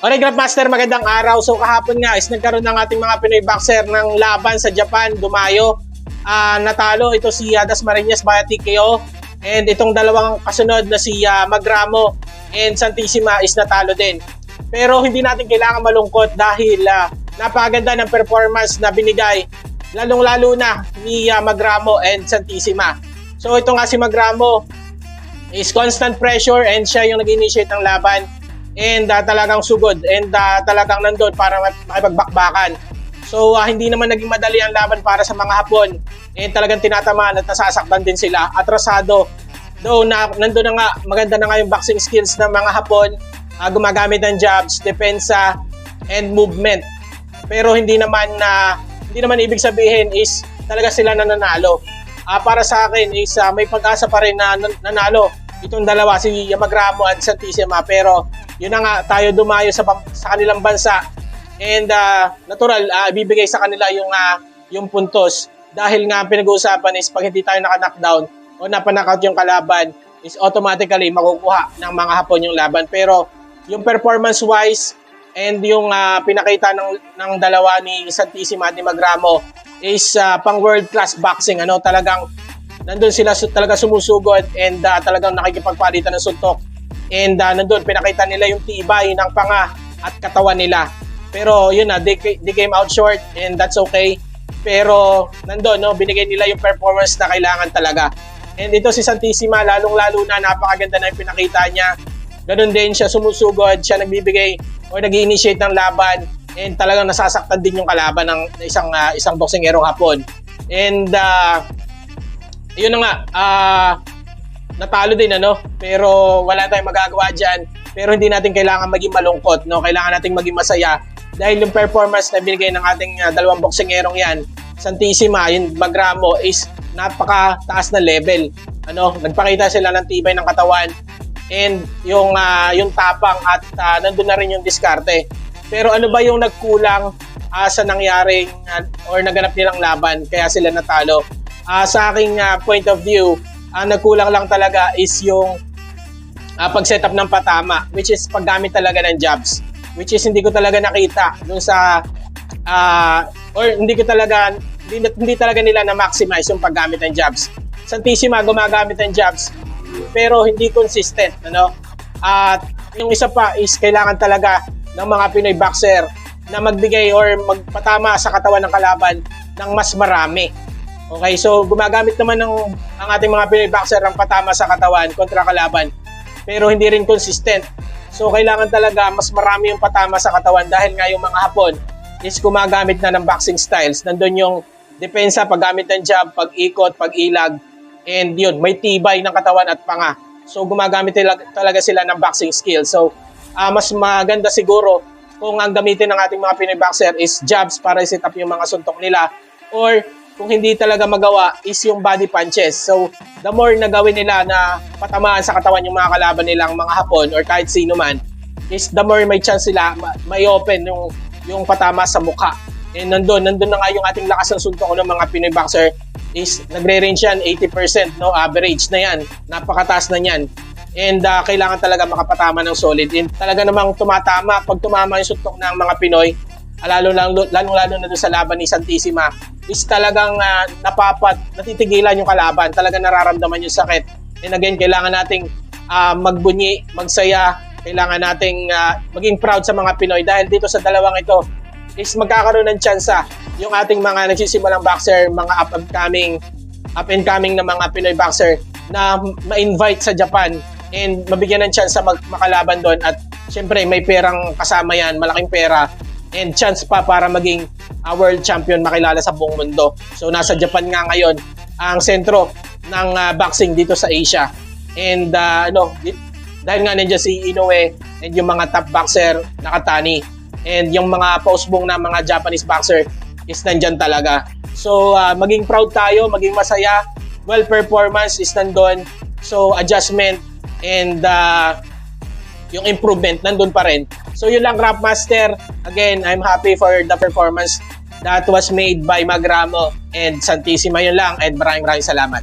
Okay, Grandmaster, magandang araw. So kahapon nga is nagkaroon ng ating mga Pinoy boxer ng laban sa Japan, dumayo. Natalo ito si Dasmariñas via TKO. And itong dalawang kasunod na si Magramo and Santissima is natalo din. Pero hindi natin kailangan malungkot dahil napakaganda ng performance na binigay, lalong-lalo na ni Magramo and Santissima. So ito nga si Magramo is constant pressure and siya yung nag-initiate ng laban. And talagang sugod and talagang nandun para makipagbakbakan. So hindi naman naging madali ang laban para sa mga Hapon. And talagang tinatamaan at nasasaktan din sila. Atrasado. Though nandun na nga, maganda na nga yung boxing skills ng mga Hapon. Gumagamit ng jabs, depensa, and movement. Pero hindi naman ibig sabihin is talaga sila nananalo. Para sa akin is may pag-asa pa rin na nanalo itong dalawa, si Magramo at Santissima. Pero yun na nga, tayo dumayo sa kanilang bansa and natural, ibibigay sa kanila yung puntos dahil nga pinag-uusapan is pag hindi tayo naka-knockdown o napanakaut yung kalaban is automatically makukuha ng mga Hapon yung laban. Pero yung performance-wise and yung pinakita ng dalawa ni Santissima at ni Magramo is pang world-class boxing. Talagang nandun sila talaga sumusugod and talagang nakikipagpalitan ng suntok. And nandun, pinakita nila yung tibay ng panga at katawan nila. Pero yun they came out short and that's okay. Pero nandun, binigay nila yung performance na kailangan talaga. And ito si Santissima, lalong-lalo na napakaganda na yung pinakita niya. Ganun din siya sumusugod, siya nagbibigay o nag-initiate ng laban. And talagang nasasaktan din yung kalaban ng isang boksingerong Hapon. And yun na nga, natalo din pero wala tayong magagawa dyan. Pero hindi natin kailangan maging malungkot, kailangan nating maging masaya dahil yung performance na binigay ng ating dalawang boksingerong yan, Santissima, yung Magramo, is napakataas na level. Nagpakita sila ng tibay ng katawan and yung tapang at nandun na rin yung diskarte. Pero ano ba yung nagkulang sa nangyaring or naganap nilang laban kaya sila natalo? Sa aking point of view, nagkulang lang talaga is yung pag-setup ng patama, which is paggamit talaga ng jabs, which is hindi ko talaga nakita dun sa or hindi talaga nila na-maximize yung paggamit ng jabs. Santissima gumagamit ng jabs pero hindi consistent. At yung isa pa is kailangan talaga ng mga Pinoy boxer na magbigay or magpatama sa katawan ng kalaban ng mas marami. Okay, so gumagamit naman ang ating mga Pinoy boxer ng patama sa katawan kontra kalaban, pero hindi rin consistent. So kailangan talaga mas marami yung patama sa katawan dahil nga yung mga Hapon is gumagamit na ng boxing styles. Nandun yung depensa, paggamit ng jab, pag-ikot, pag-ilag, and yun, may tibay ng katawan at panga. So gumagamit talaga sila ng boxing skills. So mas maganda siguro kung ang gamitin ng ating mga Pinoy boxer is jabs para i-set up yung mga suntok nila, or kung hindi talaga magawa is yung body punches. So the more na gawin nila na patamaan sa katawan yung mga kalaban nilang mga Hapon or kahit sino man, is the more may chance sila may open yung patama sa mukha. And nandun na nga yung ating lakas ng suntok ng mga Pinoy boxer is nagre-range yan 80%, average na yan, napakataas na yan. And kailangan talaga makapatama ng solid. And talaga namang tumatama pag tumama yung suntok ng mga Pinoy, lalo na doon sa laban ni Santissima, is talagang natitigilan yung kalaban, talagang nararamdaman yung sakit. And again, kailangan nating magbunyi, magsaya, kailangan nating maging proud sa mga Pinoy dahil dito sa dalawang ito is magkakaroon ng tsansa yung ating mga nagsisimulang boxer, mga up and coming na mga Pinoy boxer na ma-invite sa Japan and mabigyan ng tsansa makalaban doon. At syempre may perang kasama yan, malaking pera and chance pa para maging world champion, makilala sa buong mundo. So nasa Japan nga ngayon ang sentro ng boxing dito sa Asia. And dahil nga nandiyan si Inoue and yung mga top boxer Nakatani and yung mga pausbong na mga Japanese boxer is nandyan talaga. So maging proud tayo, maging masaya. Well, performance is nandun. So adjustment and yung improvement nandun pa rin. So yun lang, Grandmaster. Again, I'm happy for the performance that was made by Magramo and Santissima. Yun lang, and maraming salamat.